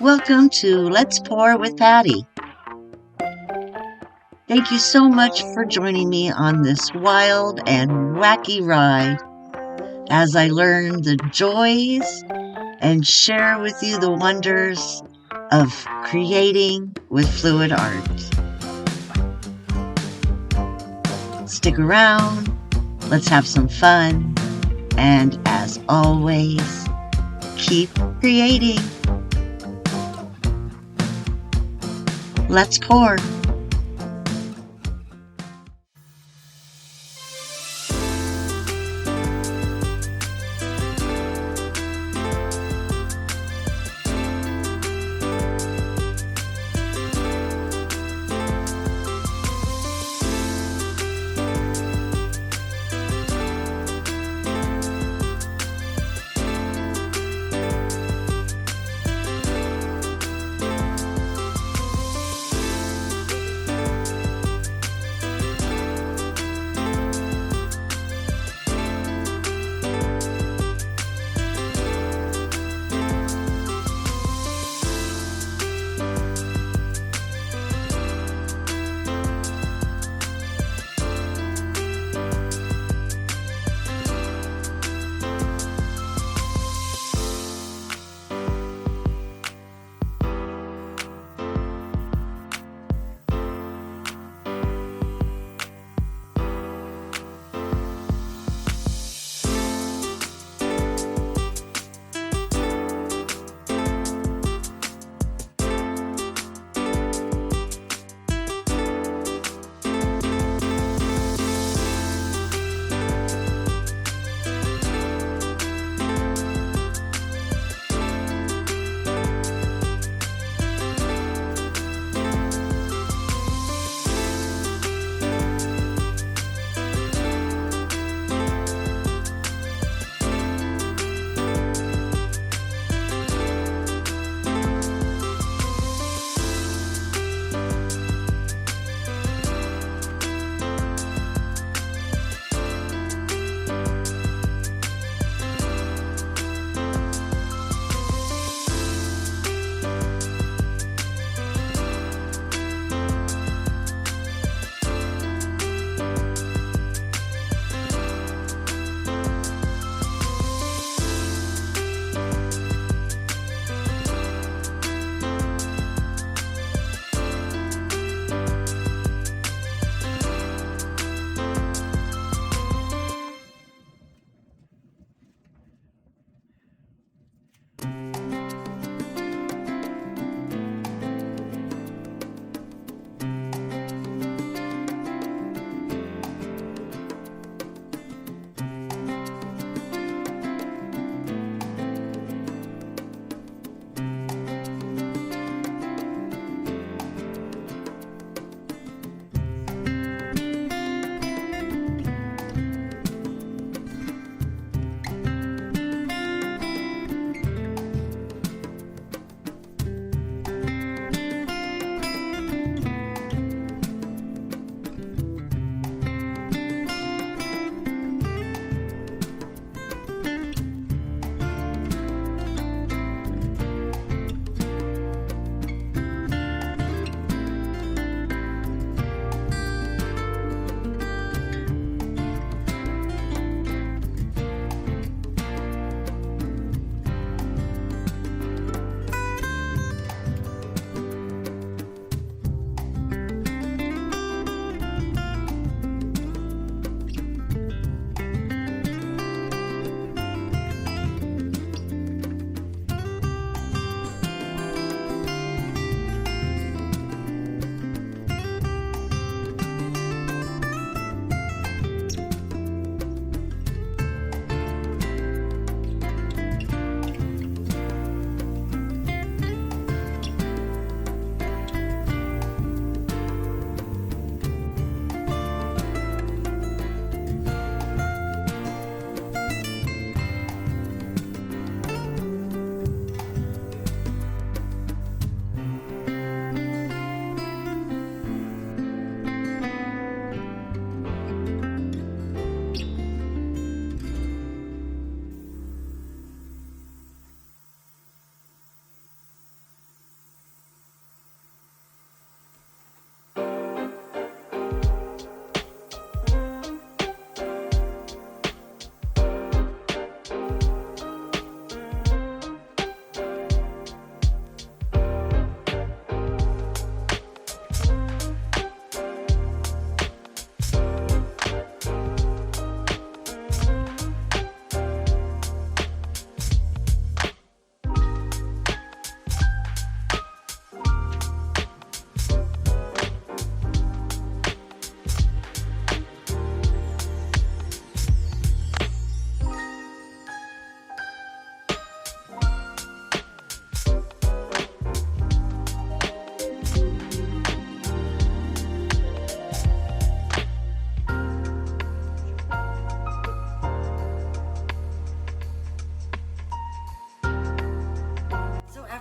Welcome to Let's Pour with Patty. Thank you so much for joining me on this wild and wacky ride as I learn the joys and share with you the wonders of creating with fluid art. Stick around, let's have some fun, and as always, keep creating. Let's pour.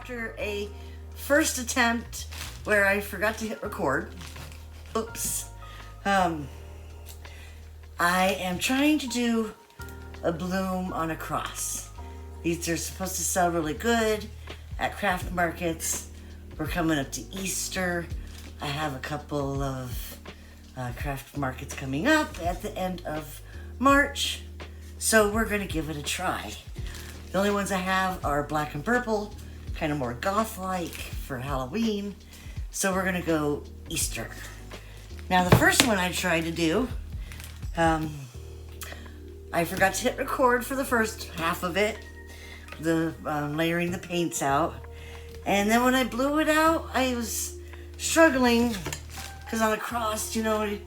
after a first attempt where I forgot to hit record. Oops. I am trying to do a bloom on a cross. These are supposed to sell really good at craft markets. We're coming up to Easter. I have a couple of craft markets coming up at the end of March. So we're gonna give it a try. The only ones I have are black and purple, kind of more goth-like for Halloween. So we're gonna go Easter. Now the first one I tried to do, I forgot to hit record for the first half of it, the layering the paints out. And then when I blew it out, I was struggling because on a cross, you know, you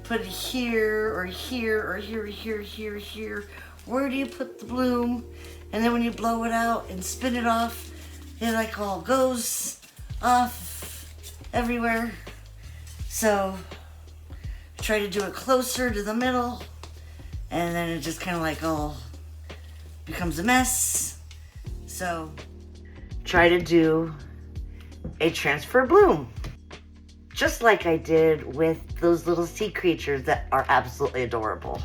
put it here or here or here, here, here, here. Where do you put the bloom? And then when you blow it out and spin it off, it like all goes off everywhere. So I try to do it closer to the middle, and then it just kind of like all becomes a mess. So try to do a transfer bloom, just like I did with those little sea creatures that are absolutely adorable.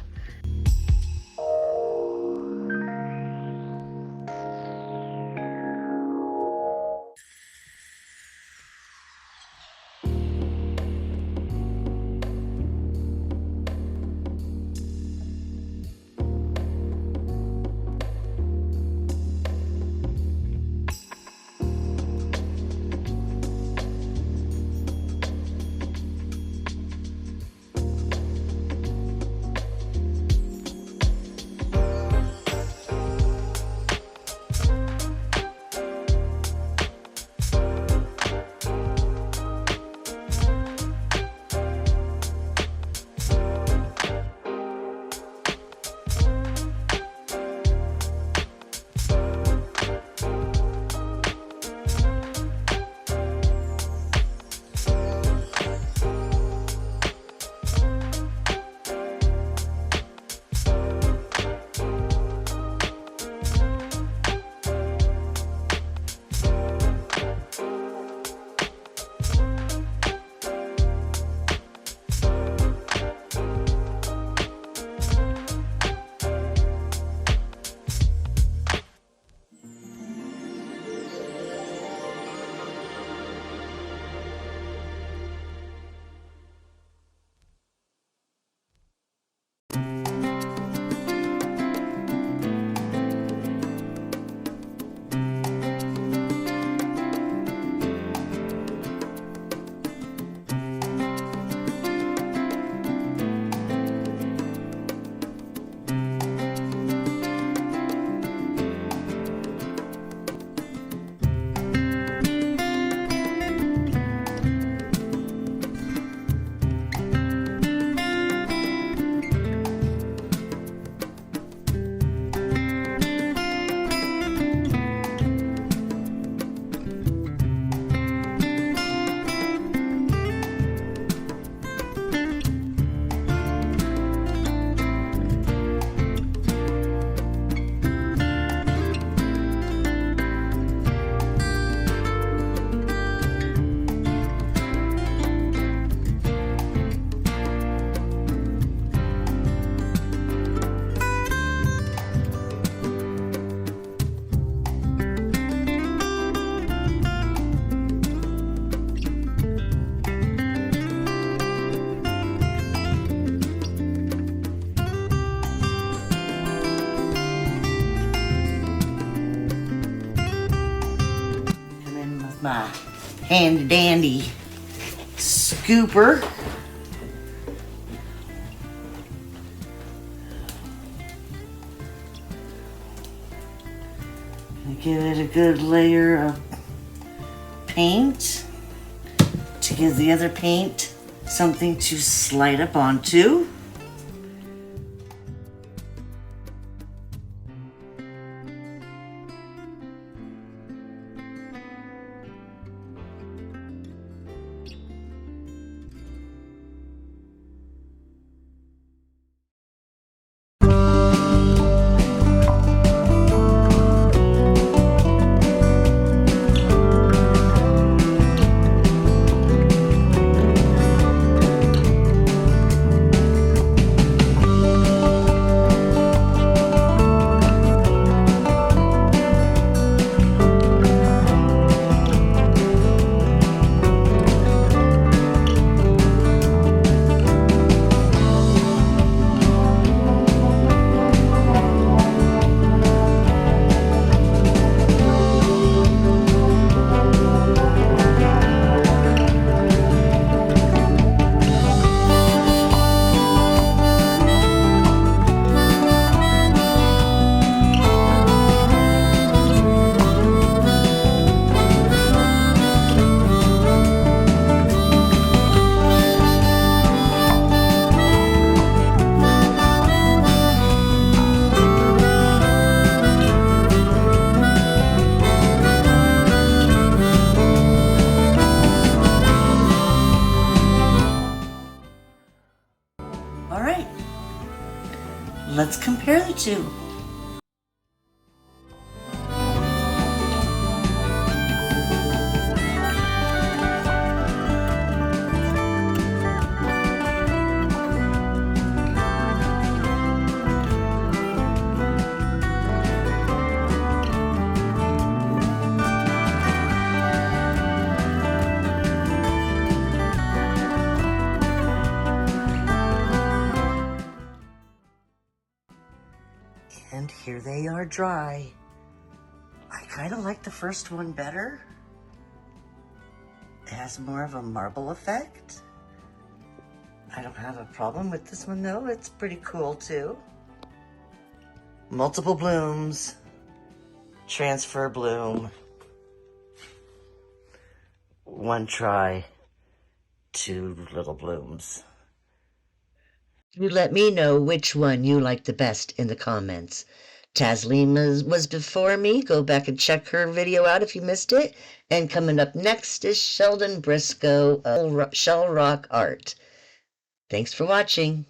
My handy dandy scooper. Give it a good layer of paint to give the other paint something to slide up onto. too. And here they are dry. I kind of like the first one better. It has more of a marble effect. I don't have a problem with this one though. It's pretty cool too. Multiple blooms. Transfer bloom. One try. 2 little blooms. You let me know which one you like the best in the comments. Taslima was before me. Go back and check her video out if you missed it. And coming up next is Sheldon Briscoe of Shell Rock Art. Thanks for watching.